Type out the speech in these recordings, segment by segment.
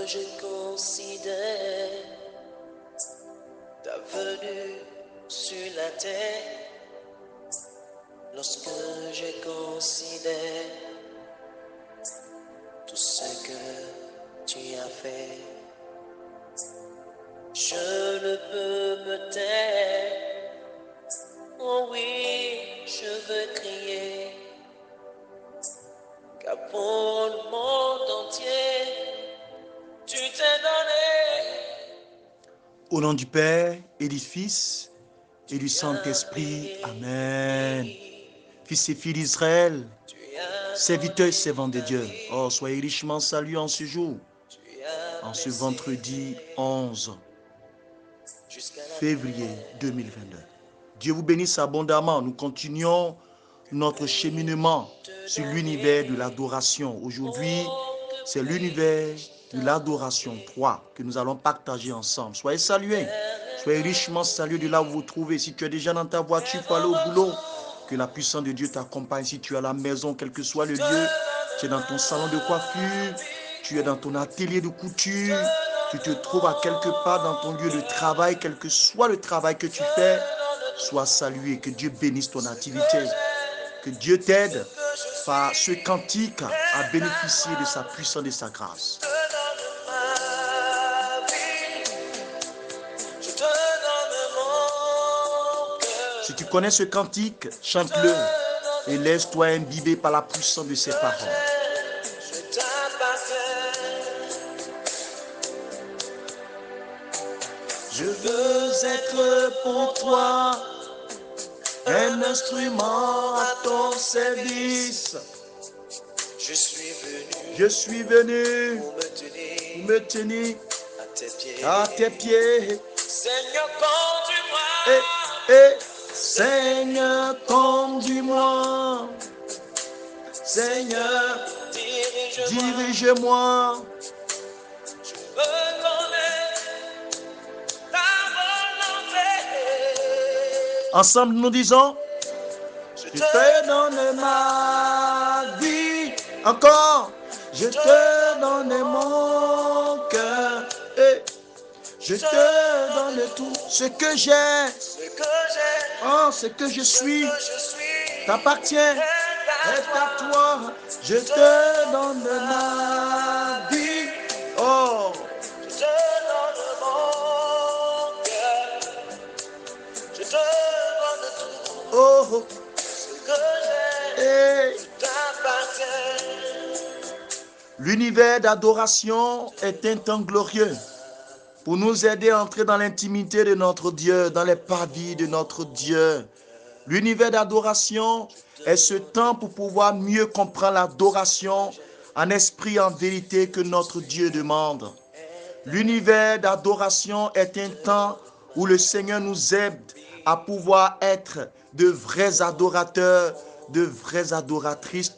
je considère ta venue sur la terre, lorsque je considère tout ce que tu as fait, je ne peux me taire. Oh oui, je veux crier, car pour le monde entier, tu t'es donné. Au nom du Père et du Fils et du Saint-Esprit, Amen. Fils et filles d'Israël, serviteurs et servants de Dieu, oh, soyez richement salués en ce jour, en ce vendredi 11 février 2022. Dieu vous bénisse abondamment. Nous continuons notre cheminement sur l'univers de l'adoration. Aujourd'hui, c'est l'univers de l'adoration 3 que nous allons partager ensemble. Soyez salués, soyez richement salués de là où vous vous trouvez. Si tu es déjà dans ta voiture pour aller au boulot, que la puissance de Dieu t'accompagne. Si tu es à la maison, quel que soit le lieu, tu es dans ton salon de coiffure, tu es dans ton atelier de couture, tu te trouves à quelque part dans ton lieu de travail, quel que soit le travail que tu fais, sois salué, que Dieu bénisse ton activité, que Dieu t'aide par ce cantique à bénéficier de sa puissance et de sa grâce. Si tu connais ce cantique, chante-le et laisse-toi imbiber par la puissance de ses paroles. Je veux être pour toi un instrument à ton service. Je suis venu pour me tenir à tes pieds. Seigneur, conduis-moi. Seigneur, conduis-moi. Seigneur, dirige-moi. Ensemble, nous disons, je te donne ma vie. Encore, je te donne mon cœur. Je te donne tout ce que j'ai. Oh, ce que je suis t'appartient. Est à toi. Je te donne ma vie. Oh, Je te donne mon cœur. Je te donne tout oh, ce que j'ai. Tout t'appartient. L'univers d'adoration est un temps glorieux pour nous aider à entrer dans l'intimité de notre Dieu, dans les paradis de notre Dieu. L'univers d'adoration est ce temps pour pouvoir mieux comprendre l'adoration en esprit et en vérité que notre Dieu demande. L'univers d'adoration est un temps où le Seigneur nous aide à pouvoir être de vrais adorateurs, de vraies adoratrices.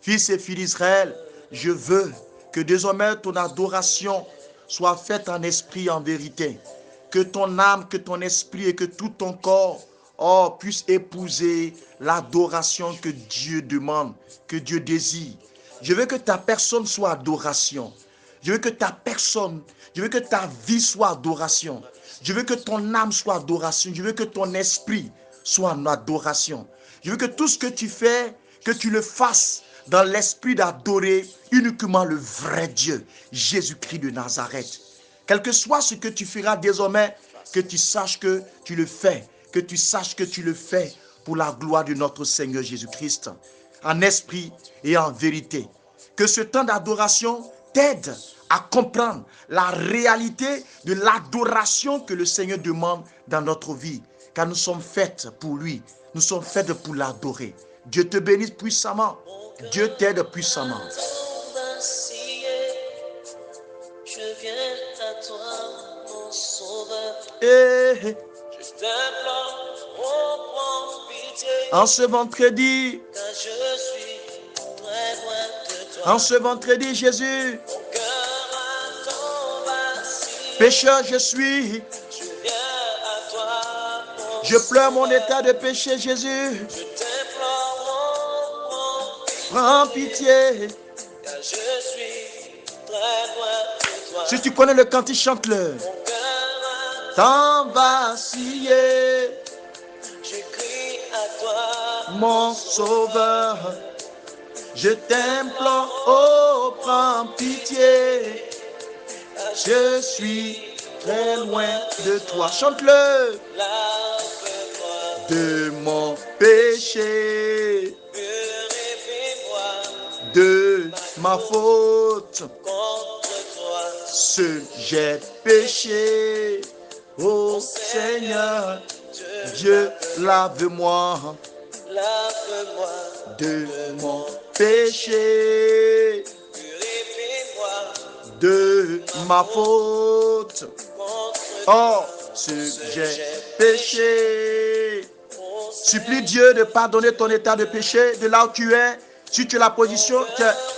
Fils et filles d'Israël, je veux que désormais ton adoration soit faite en esprit et en vérité. Que ton âme, que ton esprit et que tout ton corps puisse épouser l'adoration que Dieu demande, que Dieu désire. Je veux que ta personne soit adoration. Je veux que ta personne, je veux que ta vie soit adoration. Je veux que ton âme soit adoration. Je veux que ton esprit soit en adoration. Je veux que tout ce que tu fais, que tu le fasses dans l'esprit d'adorer uniquement le vrai Dieu, Jésus-Christ de Nazareth. Quel que soit ce que tu feras désormais, que tu saches que tu le fais, que tu saches que tu le fais pour la gloire de notre Seigneur Jésus-Christ, en esprit et en vérité. Que ce temps d'adoration t'aide à comprendre la réalité de l'adoration que le Seigneur demande dans notre vie, car nous sommes faits pour lui, nous sommes faits pour l'adorer. Dieu te bénisse puissamment, Dieu t'aide puissamment. Je viens à toi, mon sauveur. Et Je t'implore, prends pitié. en ce vendredi, Car je suis très loin de toi. en ce vendredi, Jésus, Mon cœur a tant vacillé. pécheur je suis, Je viens à toi, mon je pleure mon sauveur. état de péché, Jésus, Je t'implore, prends pitié. car je suis très loin de toi. Si tu connais le cantique, chante-le. Mon cœur, Tant vacillé, je crie à toi, mon sauveur. Je t'implore, oh, prends pitié. Je suis très loin de toi. Chante-le. lave-moi, De mon péché, purifie-moi, de ma faute, contre toi. seul j'ai péché. Ô Seigneur, Dieu, lave-moi Lave-moi, de mon péché, purifie-moi, de ma faute. contre Oh, seul j'ai péché. Supplie Dieu de pardonner ton état de péché de là où tu es. Si tu es la position,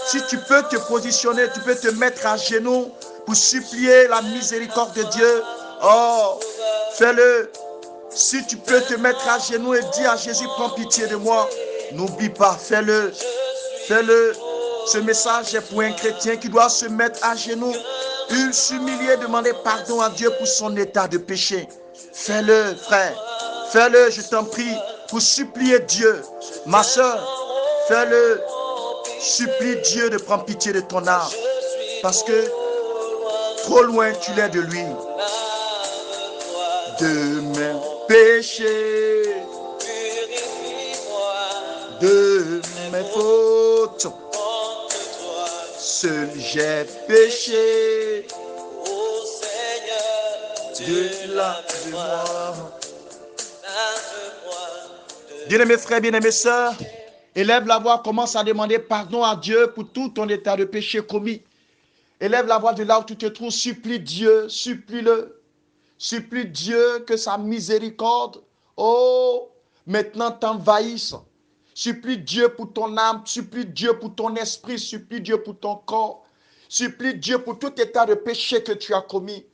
si tu peux te positionner, tu peux te mettre à genoux pour supplier la miséricorde de Dieu. Oh, fais-le. Si tu peux te mettre à genoux et dire à Jésus, prends pitié de moi. N'oublie pas, fais-le. Fais-le. Ce message est pour un chrétien qui doit se mettre à genoux, s'humilier, demander pardon à Dieu pour son état de péché. Fais-le, frère. Fais-le, je t'en prie, pour supplier Dieu. Ma soeur, fais-le. Supplie Dieu de prendre pitié de ton âme. Parce que trop loin tu l'es de lui. De mes péchés, de mes fautes, seul j'ai péché. Dieu lave-moi. Bien-aimés frères, bien-aimés sœurs, élève la voix, commence à demander pardon à Dieu pour tout ton état de péché commis. Élève la voix de là où tu te trouves, supplie Dieu, supplie-le. Supplie Dieu que sa miséricorde, oh, maintenant t'envahisse. Supplie Dieu pour ton âme, supplie Dieu pour ton esprit, supplie Dieu pour ton corps. Supplie Dieu pour tout état de péché que tu as commis.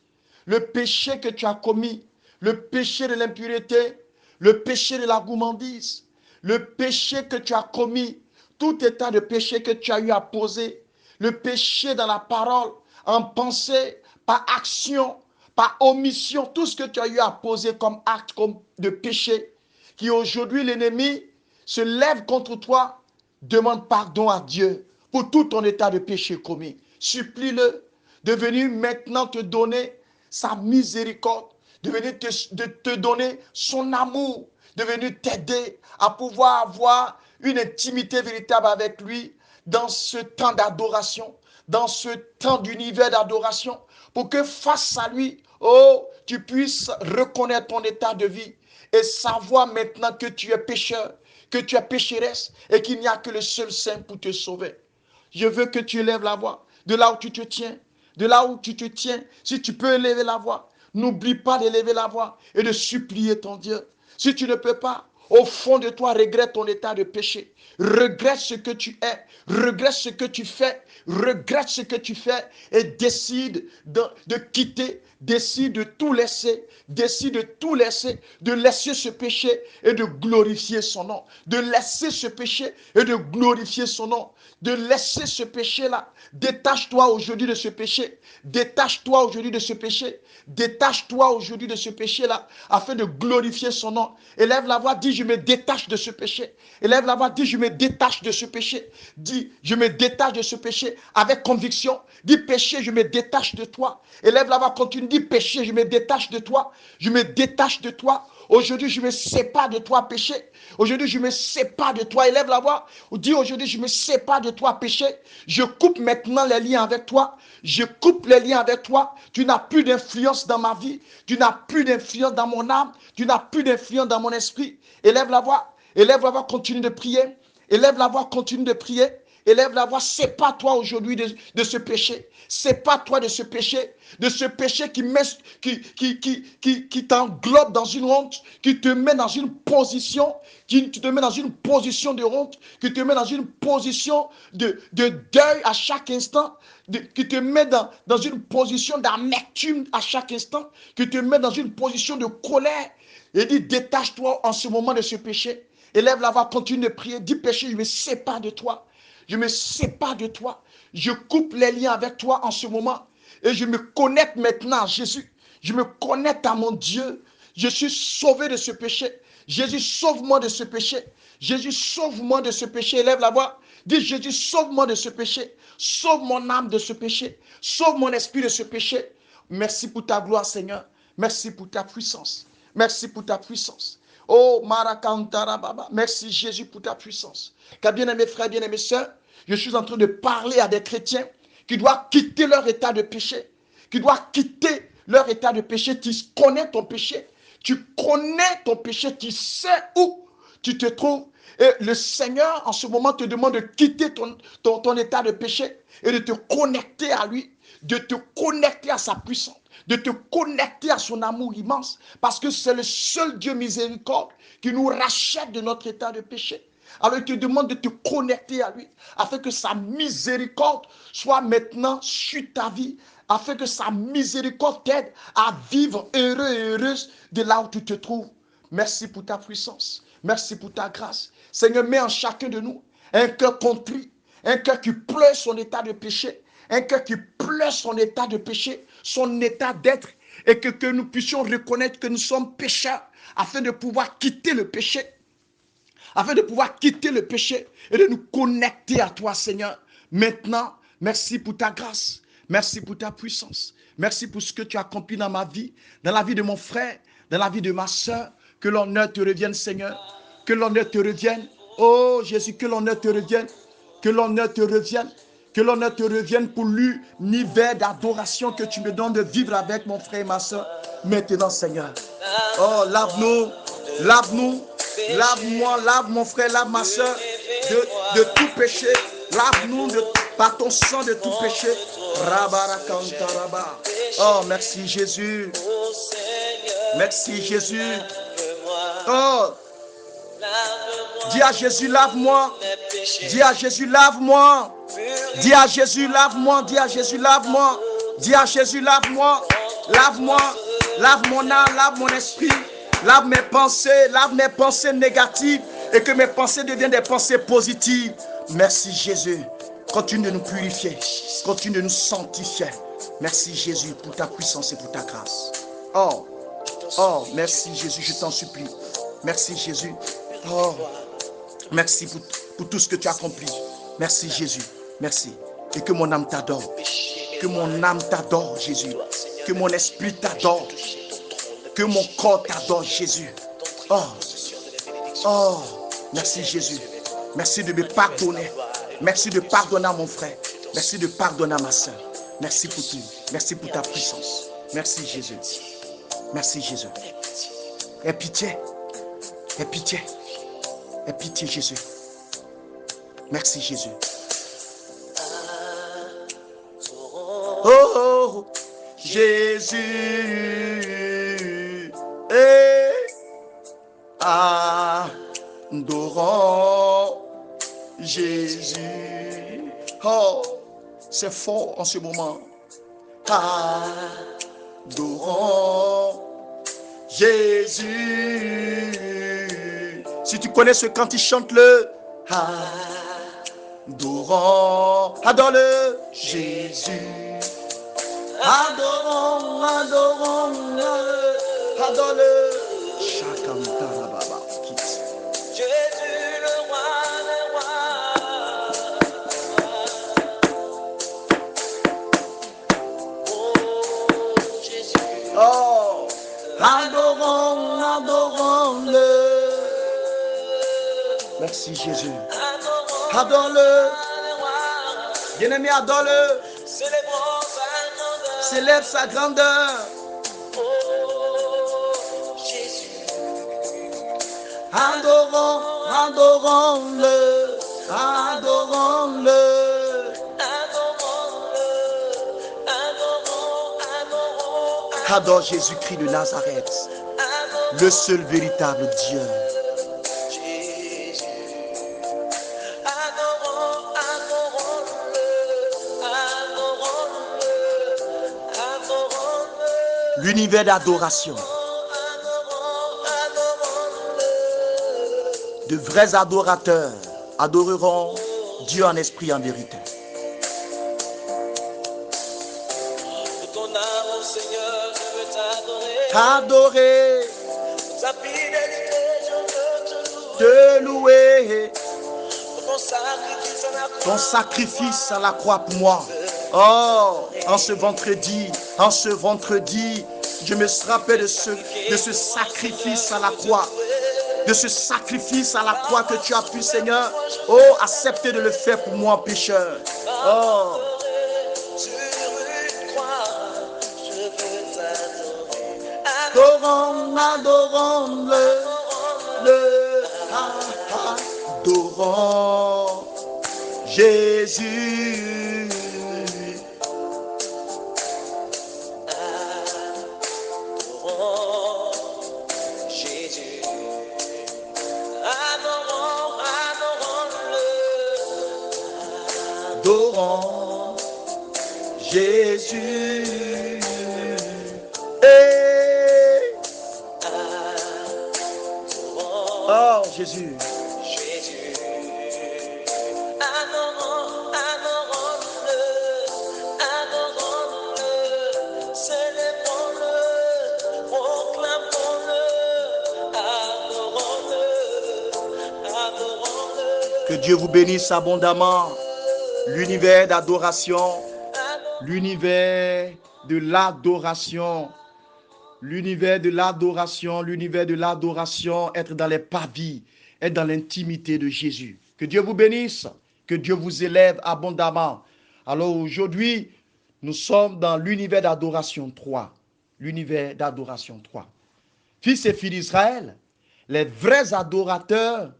Le péché que tu as commis, le péché de l'impureté, le péché de la gourmandise, le péché que tu as commis, tout état de péché que tu as eu à poser, le péché dans la parole, en pensée, par action, par omission, tout ce que tu as eu à poser comme acte comme de péché, qui aujourd'hui l'ennemi se lève contre toi, demande pardon à Dieu pour tout ton état de péché commis. Supplie-le de venir maintenant te donner sa miséricorde, de venir te donner son amour, de venir t'aider à pouvoir avoir une intimité véritable avec lui dans ce temps d'adoration, dans ce temps d'univers d'adoration, pour que face à lui, oh, tu puisses reconnaître ton état de vie et savoir maintenant que tu es pécheur, que tu es pécheresse et qu'il n'y a que le seul Saint pour te sauver. Je veux que tu élèves la voix de là où tu te tiens, de là où tu te tiens. Si tu peux élever la voix, n'oublie pas d'élever la voix et de supplier ton Dieu. Si tu ne peux pas, au fond de toi, regrette ton état de péché. Regrette ce que tu es, regrette ce que tu fais, regrette ce que tu fais et décide de quitter, décide de tout laisser, décide de tout laisser, de laisser ce péché et de glorifier son nom, de laisser ce péché et de glorifier son nom, de laisser ce péché-là. Détache-toi aujourd'hui de ce péché, détache-toi aujourd'hui de ce péché, détache-toi aujourd'hui de ce péché-là afin de glorifier son nom. Élève la voix, dis je me détache de ce péché. Élève la voix, dis je me détache de ce péché. Dis je me détache de ce péché avec conviction. Dis péché, je me détache de toi. Élève la voix, continue, dis péché, je me détache de toi. Je me détache de toi. Aujourd'hui, je me sépare de toi, péché. Aujourd'hui, je me sépare de toi. Élève la voix. Dis aujourd'hui, je me sépare de toi, péché. Je coupe maintenant les liens avec toi. Je coupe les liens avec toi. Tu n'as plus d'influence dans ma vie. Tu n'as plus d'influence dans mon âme. Tu n'as plus d'influence dans mon esprit. Élève la voix. Élève la voix, continue de prier. Élève la voix, continue de prier. Élève la voix, sépare-toi aujourd'hui de ce péché. Sépare-toi de ce péché qui t'englobe dans une honte, qui te met dans une position, qui te met dans une position de honte, qui te met dans une position de deuil à chaque instant, qui te met dans une position d'amertume à chaque instant, qui te met dans une position de colère. Et dit, détache-toi en ce moment de ce péché. Élève la voix, continue de prier. Dis péché, je me sépare de toi. Je me sépare de toi. Je coupe les liens avec toi en ce moment. Et je me connecte maintenant à Jésus. Je me connecte à mon Dieu. Je suis sauvé de ce péché. Jésus, sauve-moi de ce péché. Jésus, sauve-moi de ce péché. Lève la voix. Dis, Jésus, sauve-moi de ce péché. Sauve mon âme de ce péché. Sauve mon esprit de ce péché. Merci pour ta gloire, Seigneur. Merci pour ta puissance. Merci pour ta puissance. Oh, Marakantara Baba. Merci, Jésus, pour ta puissance. Car bien-aimés frères, bien-aimés sœurs, je suis en train de parler à des chrétiens qui doivent quitter leur état de péché. Qui doivent quitter leur état de péché. Tu connais ton péché. Tu connais ton péché. Tu sais où tu te trouves. Et le Seigneur, en ce moment, te demande de quitter ton état de péché et de te connecter à lui, de te connecter à sa puissance, de te connecter à son amour immense, parce que c'est le seul Dieu miséricorde qui nous rachète de notre état de péché. Alors il te demande de te connecter à lui, afin que sa miséricorde soit maintenant sur ta vie, afin que sa miséricorde t'aide à vivre heureux et heureuse de là où tu te trouves. Merci pour ta puissance. Merci pour ta grâce. Seigneur, mets en chacun de nous un cœur contrit, un cœur qui pleure son état de péché, un cœur qui pleure son état de péché, son état d'être, et que nous puissions reconnaître que nous sommes pécheurs, afin de pouvoir quitter le péché, afin de pouvoir quitter le péché et de nous connecter à toi, Seigneur. Maintenant, merci pour ta grâce, merci pour ta puissance, merci pour ce que tu as accompli dans ma vie, dans la vie de mon frère, dans la vie de ma soeur. Que l'honneur te revienne, Seigneur. Que l'honneur te revienne. Oh Jésus, que l'honneur te revienne. Que l'honneur te revienne. Que l'honneur te revienne pour l'univers d'adoration que tu me donnes de vivre avec mon frère et ma soeur. Maintenant, Seigneur. Oh, lave-nous. Lave-nous. Lave-moi, lave mon frère, lave ma soeur de tout péché. Lave-nous par ton sang de tout péché. Rabarakantaraba. Oh, merci Jésus. Merci Jésus. Oh, dis à Jésus, lave-moi. Dis à Jésus, lave-moi. Dis à Jésus, lave-moi. Dis à Jésus, lave-moi. Dis à Jésus, lave-moi. Lave-moi. Lave mon âme, lave mon esprit. Lave mes pensées négatives. Et que mes pensées deviennent des pensées positives. Merci Jésus. Continue de nous purifier. Continue de nous sanctifier. Merci Jésus pour ta puissance et pour ta grâce. Oh, merci Jésus, je t'en supplie. Merci Jésus. Oh, merci pour tout ce que tu as accompli. Merci Jésus. Merci. Et que mon âme t'adore. Que mon âme t'adore, Jésus. Que mon esprit t'adore. Que mon corps t'adore, Jésus. Oh, merci Jésus. Merci de me pardonner. Merci de pardonner à mon frère. Merci de pardonner à ma soeur. Merci pour tout. Merci pour ta puissance. Merci Jésus. Merci Jésus. Aie pitié. Aie pitié. Aie pitié Jésus. Merci Jésus. Oh Jésus. Et adorons Jésus. Oh, c'est fort en ce moment. Adorons Jésus. Si tu connais ce cantique, chante-le. Adorons, adore-le, Jésus. Adorons, adorons-le, adore-le. Chakantara Baba. Jésus le roi des rois. Oh Jésus. Oh, adorons, adorons-le. Merci Jésus. Adore-le. Bien-aimé, adore-le. Célèbre sa grandeur. Oh Jésus. Adorons, adorons-le. Adorons-le. Adore Jésus-Christ de Nazareth, le seul véritable Dieu. L'univers d'adoration. De vrais adorateurs adoreront Dieu en esprit et en vérité. mon âme, mon Seigneur, je veux t'adorer. T'adorer, Ta fidélité, je veux te louer. pour ton sacrifice à la croix. Ton sacrifice à la croix pour moi. Oh, en ce vendredi, je me rappelle de ce sacrifice à la croix. De ce sacrifice à la croix que tu as pu, Seigneur. Oh, accepter de le faire pour moi, pécheur. Oh. Sur une croix, je veux t'adorer. Adorons Jésus. Adorons Jésus. Adorons-le. Adorons Jésus. Hey. Adorons Oh, Jésus. Jésus. Adorons-le. Adorons-le. Célébrons-le. Proclamons-le. Adorons-le. Adorons-le. Que Dieu vous bénisse abondamment. L'univers d'adoration, l'univers de l'adoration, l'univers de l'adoration, l'univers de l'adoration, être dans les parvis, être dans l'intimité de Jésus. Que Dieu vous bénisse, que Dieu vous élève abondamment. Alors aujourd'hui, nous sommes dans l'univers d'adoration 3. L'univers d'adoration 3. Fils et filles d'Israël, les vrais adorateurs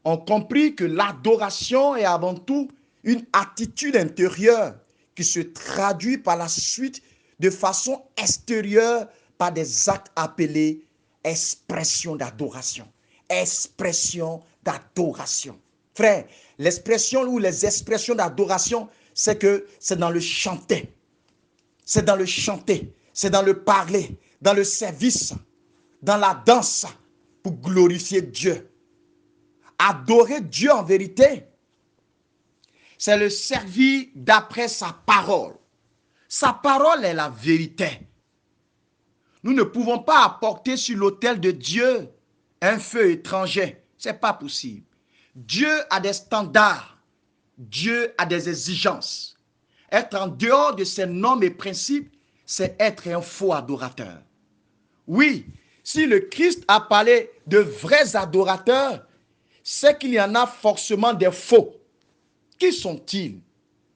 ont compris que l'adoration est avant tout une attitude intérieure qui se traduit par la suite de façon extérieure par des actes appelés expression d'adoration. Expression d'adoration. Frère, l'expression ou les expressions d'adoration, c'est dans le chanter. C'est dans le chanter, c'est dans le parler, dans le service, dans la danse pour glorifier Dieu. Adorer Dieu en vérité, c'est le servir d'après sa parole. Sa parole est la vérité. Nous ne pouvons pas apporter sur l'autel de Dieu un feu étranger. Ce n'est pas possible. Dieu a des standards. Dieu a des exigences. Être en dehors de ces normes et principes, c'est être un faux adorateur. Oui, si le Christ a parlé de vrais adorateurs, c'est qu'il y en a forcément des faux. Qui sont-ils?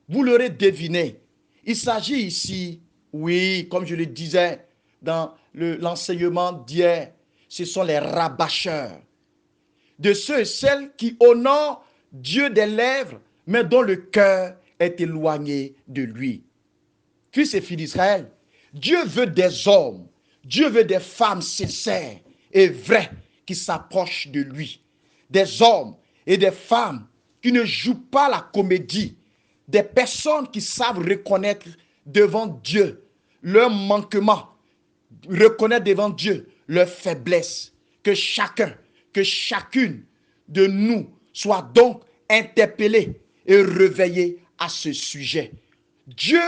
Vous l'aurez deviné. Il s'agit ici, oui, comme je le disais dans l'enseignement d'hier, ce sont les rabâcheurs. De ceux et celles qui honorent Dieu des lèvres, mais dont le cœur est éloigné de lui. Fils et filles d'Israël, Dieu veut des hommes, Dieu veut des femmes sincères et vraies qui s'approchent de lui. Des hommes et des femmes qui ne jouent pas la comédie, des personnes qui savent reconnaître devant Dieu leurs manquements, reconnaître devant Dieu leurs faiblesses. Que chacun, que chacune de nous soit donc interpellé et réveillé à ce sujet. Dieu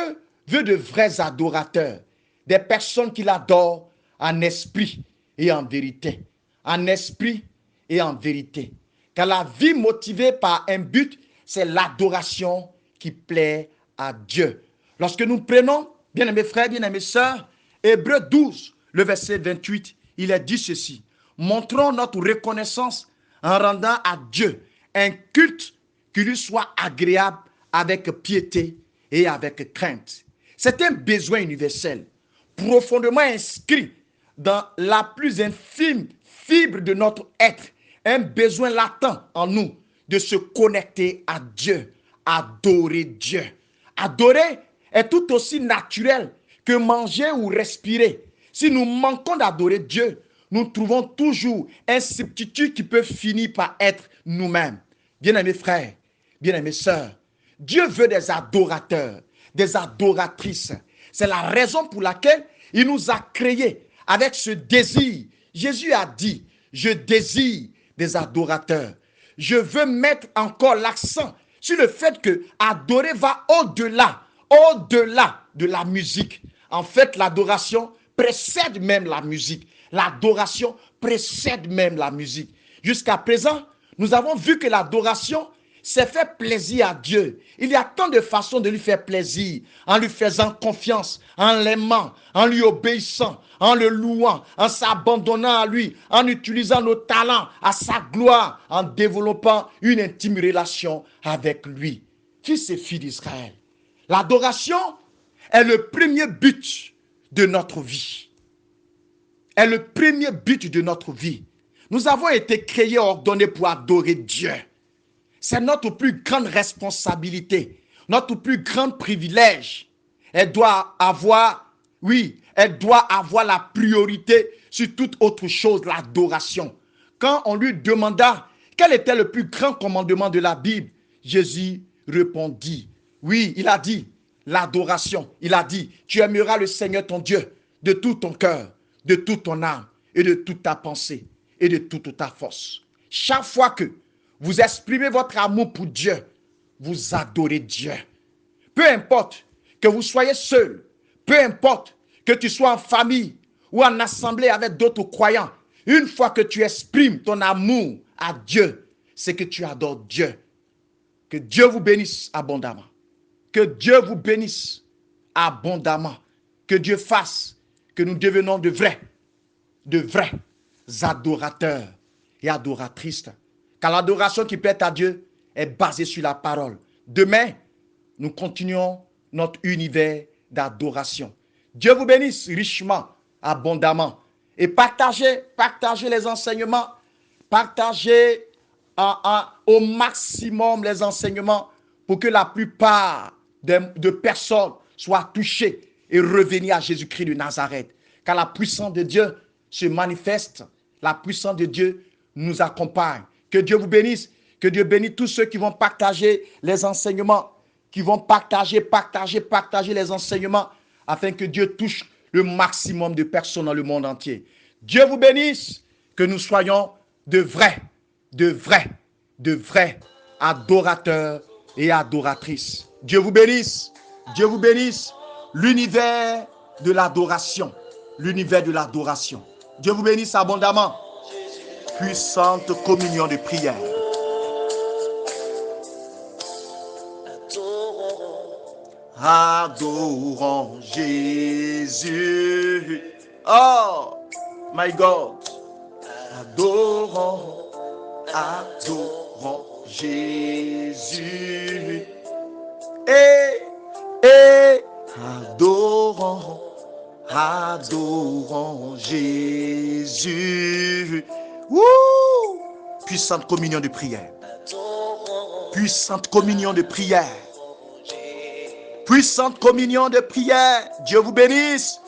veut de vrais adorateurs, des personnes qui l'adorent en esprit et en vérité. En esprit et en vérité. Car la vie motivée par un but, c'est l'adoration qui plaît à Dieu. Lorsque nous prenons, bien-aimés frères, bien-aimés sœurs, Hébreux 12, le verset 28, il est dit ceci. Montrons notre reconnaissance en rendant à Dieu un culte qui lui soit agréable avec piété et avec crainte. C'est un besoin universel, profondément inscrit dans la plus infime fibre de notre être, un besoin latent en nous de se connecter à Dieu, adorer Dieu. Adorer est tout aussi naturel que manger ou respirer. Si nous manquons d'adorer Dieu, nous trouvons toujours un substitut qui peut finir par être nous-mêmes. Bien-aimés frères, bien-aimés sœurs, Dieu veut des adorateurs, des adoratrices. C'est la raison pour laquelle il nous a créés avec ce désir. Jésus a dit, je désire des adorateurs. Je veux mettre encore l'accent sur le fait que adorer va au-delà de la musique. En fait, l'adoration précède même la musique. L'adoration précède même la musique. Jusqu'à présent, nous avons vu que l'adoration, c'est faire plaisir à Dieu. Il y a tant de façons de lui faire plaisir, en lui faisant confiance, en l'aimant, en lui obéissant, en le louant, en s'abandonnant à lui, en utilisant nos talents à sa gloire, en développant une intime relation avec lui. Fils et filles d'Israël, l'adoration est le premier but de notre vie. Est le premier but de notre vie. Nous avons été créés, ordonnés pour adorer Dieu. C'est notre plus grande responsabilité, notre plus grand privilège. Elle doit avoir la priorité sur toute autre chose, l'adoration. Quand on lui demanda quel était le plus grand commandement de la Bible, Jésus répondit. Oui, il a dit l'adoration. Il a dit, tu aimeras le Seigneur ton Dieu de tout ton cœur, de toute ton âme et de toute ta pensée et de toute ta force. Chaque fois que vous exprimez votre amour pour Dieu, vous adorez Dieu. Peu importe que vous soyez seul, peu importe que tu sois en famille ou en assemblée avec d'autres croyants, une fois que tu exprimes ton amour à Dieu, c'est que tu adores Dieu. Que Dieu vous bénisse abondamment. Que Dieu vous bénisse abondamment. Que Dieu fasse que nous devenions de vrais adorateurs et adoratrices. Car l'adoration qui plaît à Dieu est basée sur la parole. Demain, nous continuons notre univers d'adoration. Dieu vous bénisse richement, abondamment. Et partagez les enseignements. Partagez au maximum les enseignements pour que la plupart de personnes soient touchées et revenir à Jésus-Christ de Nazareth. Car la puissance de Dieu se manifeste. La puissance de Dieu nous accompagne. Que Dieu vous bénisse. Que Dieu bénisse tous ceux qui vont partager les enseignements, qui vont partager les enseignements afin que Dieu touche le maximum de personnes dans le monde entier. Dieu vous bénisse. Que nous soyons de vrais adorateurs et adoratrices. Dieu vous bénisse. Dieu vous bénisse. L'univers de l'adoration. L'univers de l'adoration. Dieu vous bénisse abondamment. Puissante communion de prière. Adorons Jésus. Oh, my God. Adorons Jésus. Et adorons Jésus. Wouh! Puissante communion de prière. Puissante communion de prière. Puissante communion de prière. Dieu vous bénisse.